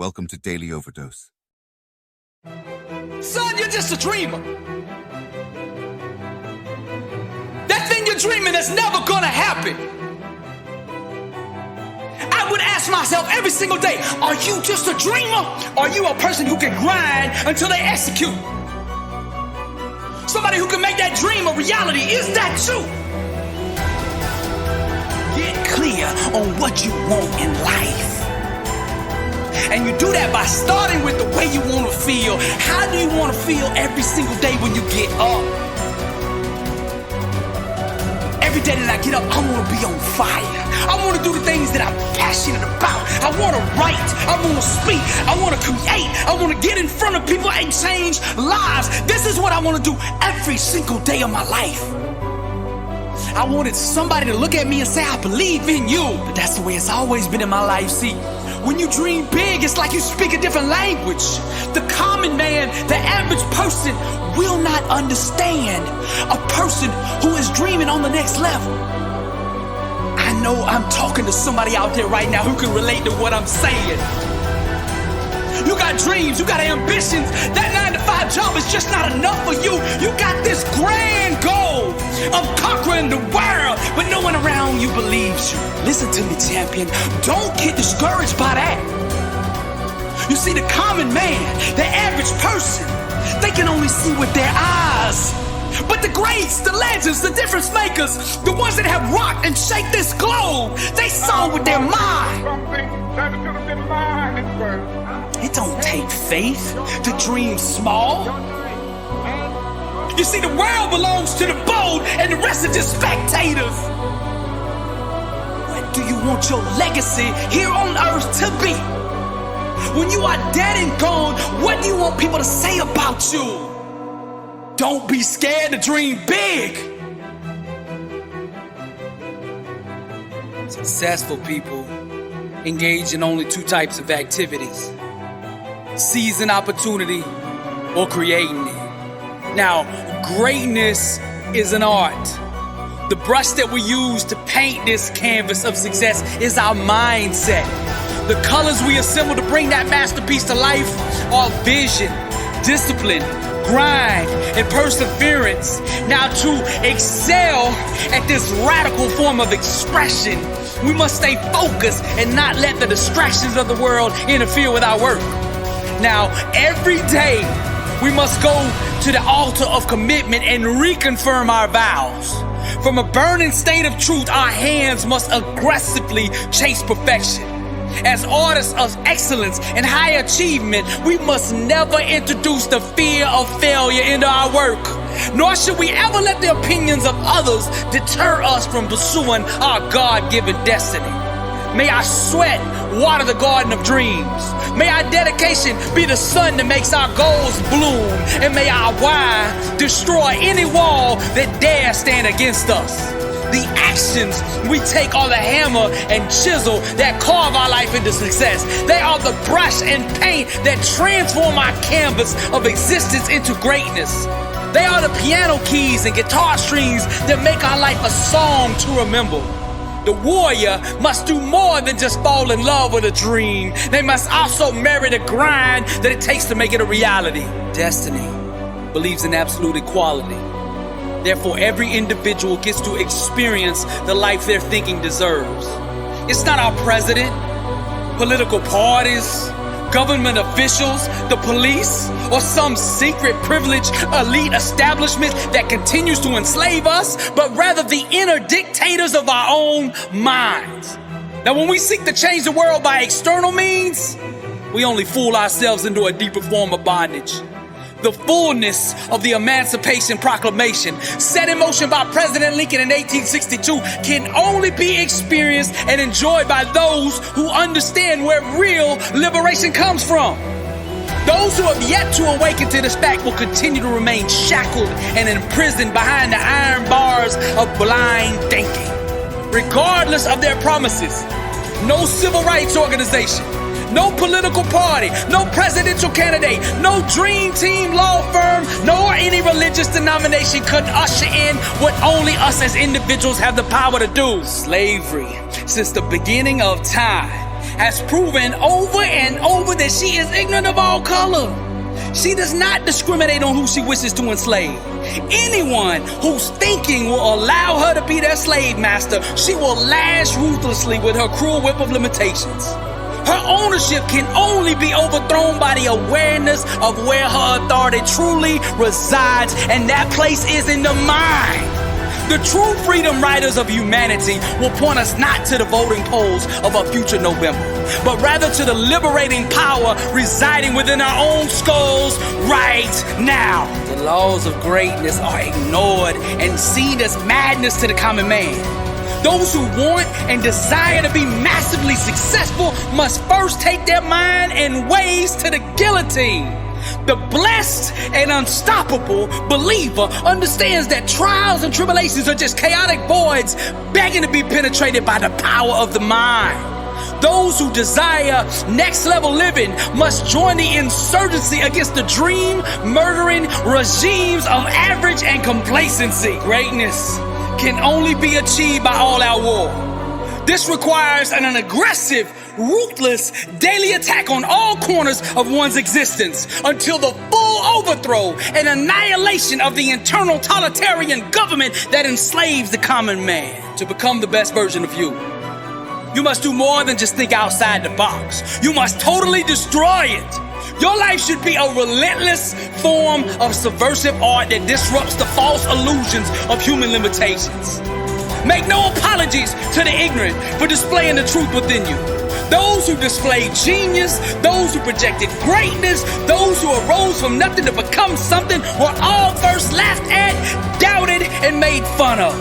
Welcome to Daily Overdose. Son, you're just a dreamer. That thing you're dreaming is never gonna happen. I would ask myself every single day, are you just a dreamer? Or are you a person who can grind until they execute? Somebody who can make that dream a reality. Is that you? Get clear on what you want in life. And you do that by starting with the way you want to feel. How do you want to feel every single day when you get up? Every day that I get up, I want to be on fire. I want to do the things that I'm passionate about. I want to write. I want to speak. I want to create. I want to get in front of people and change lives. This is what I want to do every single day of my life. I wanted somebody to look at me and say, I believe in you. But that's the way it's always been in my life. See, when you dream big, it's like you speak a different language. The common man, the average person will not understand a person who is dreaming on the next level. I know I'm talking to somebody out there right now who can relate to what I'm saying. You got dreams, you got ambitions. That 9-to-5 job is just not enough for you. You got this grand goal of conquering the world, but no one around you believes you. Listen to me, champion. Don't get discouraged by that. You see, the common man, the average person, they can only see with their eyes. But the greats, the legends, the difference makers, the ones that have rocked and shaped this globe, they saw with their mind. It don't take faith to dream small. You see, the world belongs to the bold and the rest are just spectators. What do you want your legacy here on earth to be? When you are dead and gone, what do you want people to say about you? Don't be scared to dream big. Successful people engage in only two types of activities: seizing opportunity or creating it. Now, greatness is an art. The brush that we use to paint this canvas of success is our mindset. The colors we assemble to bring that masterpiece to life are vision, discipline, grind, and perseverance. Now, to excel at this radical form of expression, we must stay focused and not let the distractions of the world interfere with our work. Now, every day, we must go to the altar of commitment and reconfirm our vows. From a burning state of truth, our hands must aggressively chase perfection. As artists of excellence and high achievement, we must never introduce the fear of failure into our work. Nor should we ever let the opinions of others deter us from pursuing our God-given destiny. May our sweat water the garden of dreams. May our dedication be the sun that makes our goals bloom. And may our why destroy any wall that dare stand against us. The actions we take are the hammer and chisel that carve our life into success. They are the brush and paint that transform our canvas of existence into greatness. They are the piano keys and guitar strings that make our life a song to remember. The warrior must do more than just fall in love with a dream. They must also marry the grind that it takes to make it a reality. Destiny believes in absolute equality. Therefore, every individual gets to experience the life their thinking deserves. It's not our president, political parties, government officials, the police, or some secret privileged elite establishment that continues to enslave us, but rather the inner dictators of our own minds. Now, when we seek to change the world by external means, we only fool ourselves into a deeper form of bondage. The fullness of the Emancipation Proclamation, set in motion by President Lincoln in 1862, can only be experienced and enjoyed by those who understand where real liberation comes from. Those who have yet to awaken to this fact will continue to remain shackled and imprisoned behind the iron bars of blind thinking. Regardless of their promises, no civil rights organization, no political party, no presidential candidate, no dream team law firm, nor any religious denomination could usher in what only us as individuals have the power to do. Slavery, since the beginning of time, has proven over and over that she is ignorant of all color. She does not discriminate on who she wishes to enslave. Anyone whose thinking will allow her to be their slave master, she will lash ruthlessly with her cruel whip of limitations. Her ownership can only be overthrown by the awareness of where her authority truly resides, and that place is in the mind. The true freedom riders of humanity will point us not to the voting polls of a future November, but rather to the liberating power residing within our own skulls right now. The laws of greatness are ignored and seen as madness to the common man. Those who want and desire to be massively successful must first take their mind and ways to the guillotine. The blessed and unstoppable believer understands that trials and tribulations are just chaotic voids begging to be penetrated by the power of the mind. Those who desire next level living must join the insurgency against the dream murdering regimes of average and complacency. Greatness can only be achieved by all-out war. This requires an aggressive, ruthless daily attack on all corners of one's existence until the full overthrow and annihilation of the internal totalitarian government that enslaves the common man. To become the best version of you, you must do more than just think outside the box. You must totally destroy it. Your life should be a relentless form of subversive art that disrupts the false illusions of human limitations. Make no apologies to the ignorant for displaying the truth within you. Those who displayed genius, those who projected greatness, those who arose from nothing to become something were all first laughed at, doubted, and made fun of.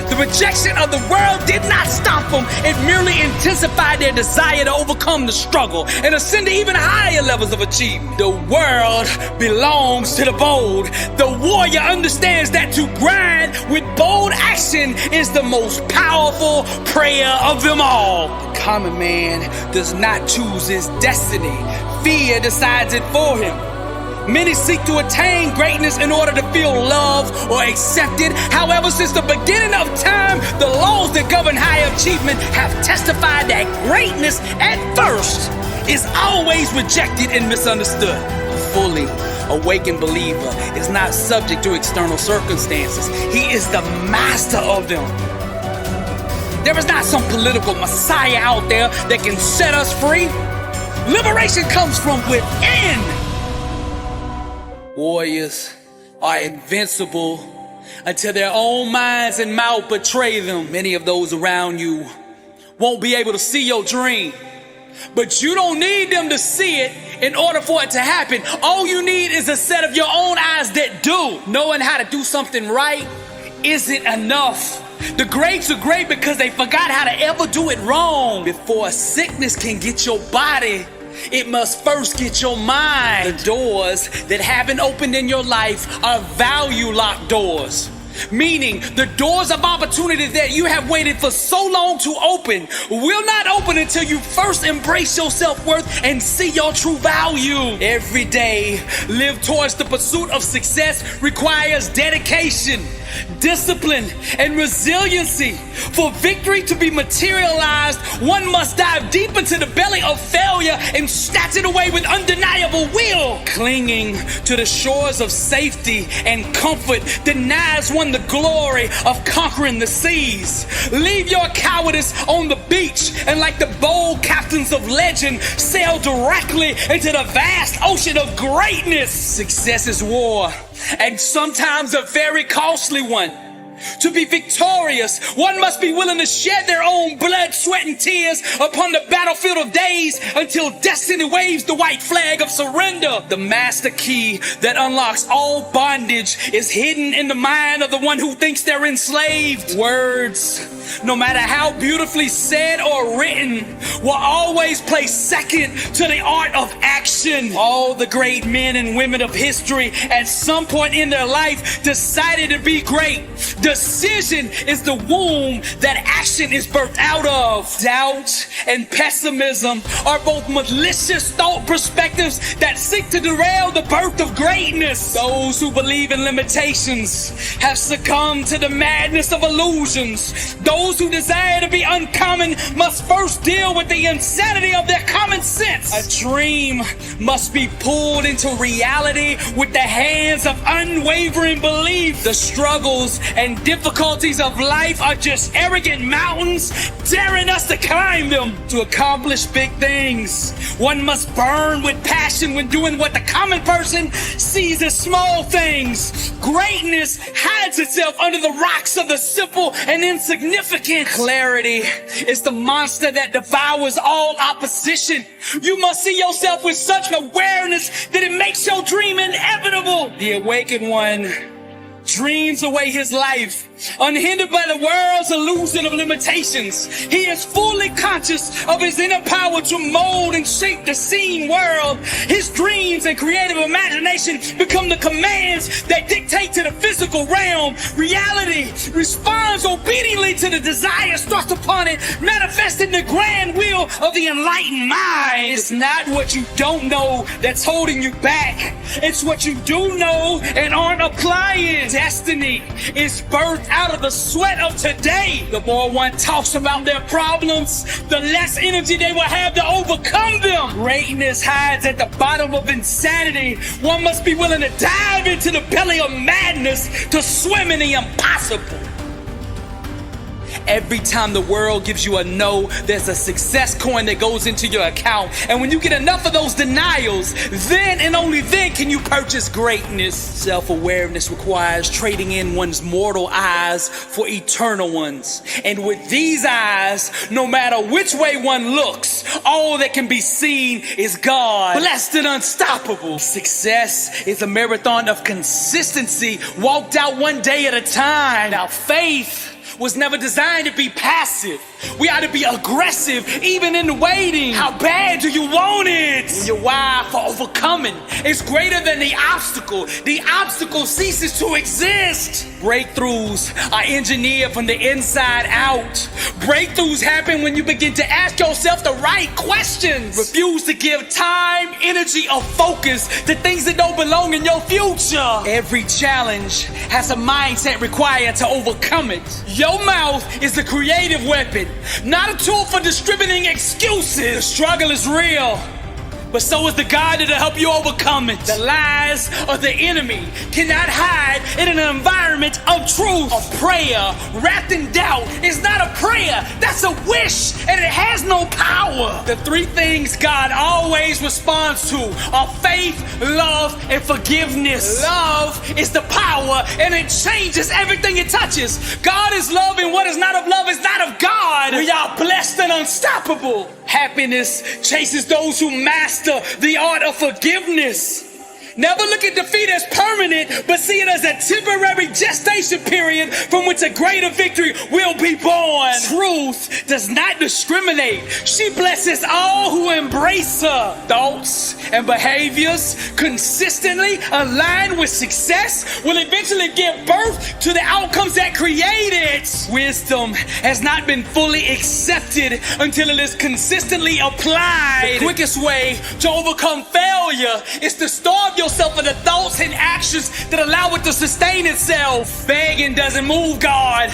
The rejection of the world did not stop them. It merely intensified their desire to overcome the struggle and ascend to even higher levels of achievement. The world belongs to the bold. The warrior understands that to grind with bold action is the most powerful prayer of them all. The common man does not choose his destiny. Fear decides it for him. Many seek to attain greatness in order to feel loved or accepted. However, since the beginning of time, the laws that govern high achievement have testified that greatness at first is always rejected and misunderstood. A fully awakened believer is not subject to external circumstances. He is the master of them. There is not some political messiah out there that can set us free. Liberation comes from within. Warriors are invincible until their own minds and mouth betray them. Many of those around you won't be able to see your dream, but you don't need them to see it in order for it to happen. All you need is a set of your own eyes that do. Knowing how to do something right isn't enough. The greats are great because they forgot how to ever do it wrong. Before sickness can get your body, it must first get your mind. The doors that haven't opened in your life are value locked doors. Meaning the doors of opportunity that you have waited for so long to open will not open until you first embrace your self-worth and see your true value. Every day, live towards the pursuit of success requires dedication, discipline, and resiliency. For victory to be materialized, one must dive deep into the belly of failure and snatch it away with undeniable will. Clinging to the shores of safety and comfort denies one the glory of conquering the seas. Leave your cowardice on the beach and, like the bold captains of legend, sail directly into the vast ocean of greatness. Success is war, and sometimes a very costly one. To be victorious, one must be willing to shed their own blood, sweat, and tears upon the battlefield of days until destiny waves the white flag of surrender. The master key that unlocks all bondage is hidden in the mind of the one who thinks they're enslaved. Words, no matter how beautifully said or written, will always place second to the art of action. All the great men and women of history at some point in their life decided to be great. Decision is the womb that action is birthed out of. Doubt and pessimism are both malicious thought perspectives that seek to derail the birth of greatness. Those who believe in limitations have succumbed to the madness of illusions. Those who desire to be uncommon must first deal with the insanity of their common sense. A dream must be pulled into reality with the hands of unwavering belief. The struggles and difficulties of life are just arrogant mountains daring us to climb them. To accomplish big things, one must burn with passion when doing what the common person sees as small things. Greatness hides itself under the rocks of the simple and insignificant. Clarity is the monster that devours all opposition. You must see yourself with such awareness that it makes your dream inevitable. The awakened one dreams away his life, unhindered by the world's illusion of limitations. He is fully conscious of his inner power to mold and shape the seen world. His dreams and creative imagination become the commands that dictate to the physical realm. Reality responds obediently to the desires thrust upon it, manifesting the grand will of the enlightened mind. It's not what you don't know that's holding you back. It's what you do know and aren't applying. Destiny is birthed out of the sweat of today. The more one talks about their problems, the less energy they will have to overcome them. Greatness hides at the bottom of insanity. One must be willing to dive into the belly of madness to swim in the impossible. Every time the world gives you a no, there's a success coin that goes into your account. And when you get enough of those denials, then and only then can you purchase greatness. Self-awareness requires trading in one's mortal eyes for eternal ones. And with these eyes, no matter which way one looks, all that can be seen is God, blessed and unstoppable. Success is a marathon of consistency, walked out one day at a time. Now, faith was never designed to be passive. We ought to be aggressive, even in waiting. How bad do you want it? When your why for overcoming is greater than the obstacle ceases to exist. Breakthroughs are engineered from the inside out. Breakthroughs happen when you begin to ask yourself the right questions. Refuse to give time, energy, or focus to things that don't belong in your future. Every challenge has a mindset required to overcome it. Your mouth is the creative weapon, not a tool for distributing excuses. The struggle is real, but so is the God that'll help you overcome it. The lies of the enemy cannot hide in an environment of truth. A prayer wrapped in doubt is not a prayer, that's a wish, and it has no power. The three things God always responds to are faith, love, and forgiveness. Love is the power, and it changes everything it touches. God is love, and what is not of love is not of God. We are blessed and unstoppable. Happiness chases those who master the art of forgiveness. Never look at defeat as permanent, but see it as a temporary gestation period from which a greater victory will be born. Truth does not discriminate. She blesses all who embrace her. Thoughts and behaviors consistently aligned with success will eventually give birth to the outcomes that create it. Wisdom has not been fully accepted until it is consistently applied. The quickest way to overcome failure is to starve yourself of the thoughts and actions that allow it to sustain itself. Begging doesn't move God.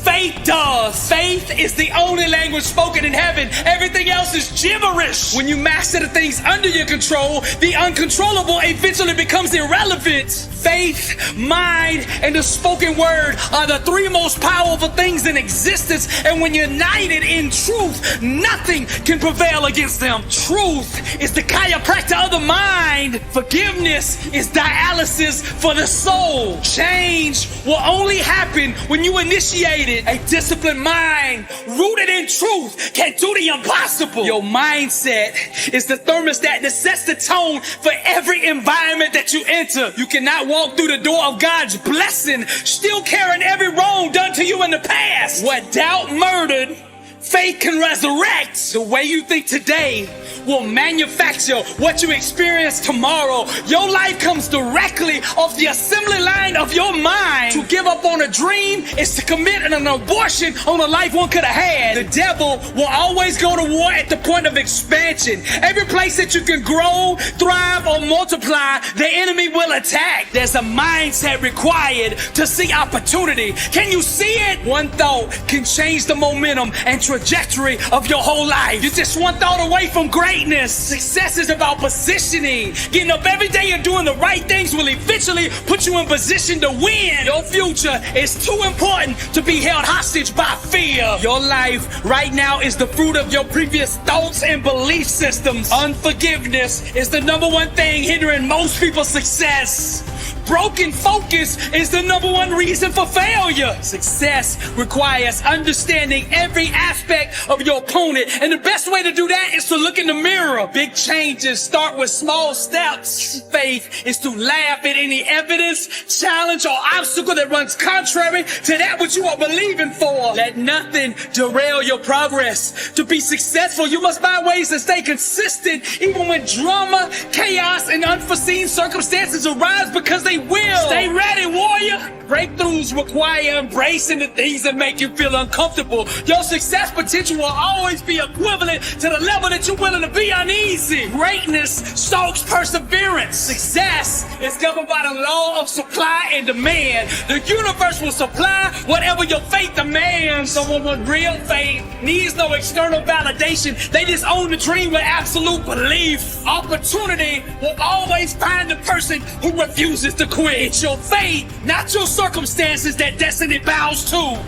Faith does. Faith is the only language spoken in heaven. Everything else is gibberish. When you master the things under your control, the uncontrollable eventually becomes irrelevant. Faith, mind, and the spoken word are the three most powerful things in existence, and when united in truth, nothing can prevail against them. Truth is the chiropractor of the mind. Forgiveness is dialysis for the soul. Change will only happen when you initiate it. A disciplined mind rooted in truth can do the impossible. Your mindset is the thermostat that sets the tone for every environment that you enter. You cannot walk through the door of God's blessing still carrying every wrong done to you in the past. What doubt murdered, faith can resurrect. The way you think today will manufacture what you experience tomorrow. Your life comes directly off the assembly line of your mind. To give up on a dream is to commit an abortion on a life one could have had. The devil will always go to war at the point of expansion. Every place that you can grow, thrive, or multiply, the enemy will attack. There's a mindset required to see opportunity. Can you see it? One thought can change the momentum and trajectory of your whole life. You're just one thought away from greatness. Success is about positioning. Getting up every day and doing the right things will eventually put you in position to win. Your future is too important to be held hostage by fear. Your life right now is the fruit of your previous thoughts and belief systems. Unforgiveness is the number one thing hindering most people's success. Broken focus is the number one reason for failure. Success requires understanding every aspect of your opponent, and the best way to do that is to look in the mirror. Big changes start with small steps. Faith is to laugh at any evidence, challenge, or obstacle that runs contrary to that which you are believing for. Let nothing derail your progress. To be successful, you must find ways to stay consistent even when drama, chaos, and unforeseen circumstances arise, because they will. Stay ready, warrior. Breakthroughs require embracing the things that make you feel uncomfortable. Your success potential will always be equivalent to the level that you're willing to be uneasy. Greatness stokes perseverance. Success is governed by the law of supply and demand. The universe will supply whatever your faith demands. Someone with real faith needs no external validation. They just own the dream with absolute belief. Opportunity will always find the person who refuses to quit. It's your fate, not your circumstances, that destiny bows to.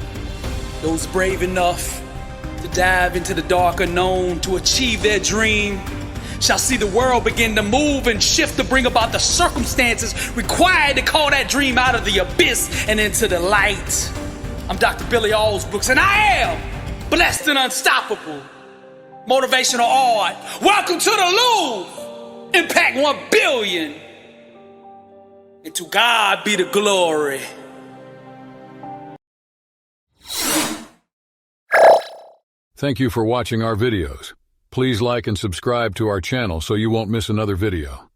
Those brave enough to dive into the dark unknown to achieve their dream shall see the world begin to move and shift to bring about the circumstances required to call that dream out of the abyss and into the light. I'm Dr. Billy Alsbrooks, and I am blessed and unstoppable. Motivational art. Welcome to the Louvre. Impact 1 billion. And to God be the glory. Thank you for watching our videos. Please like and subscribe to our channel so you won't miss another video.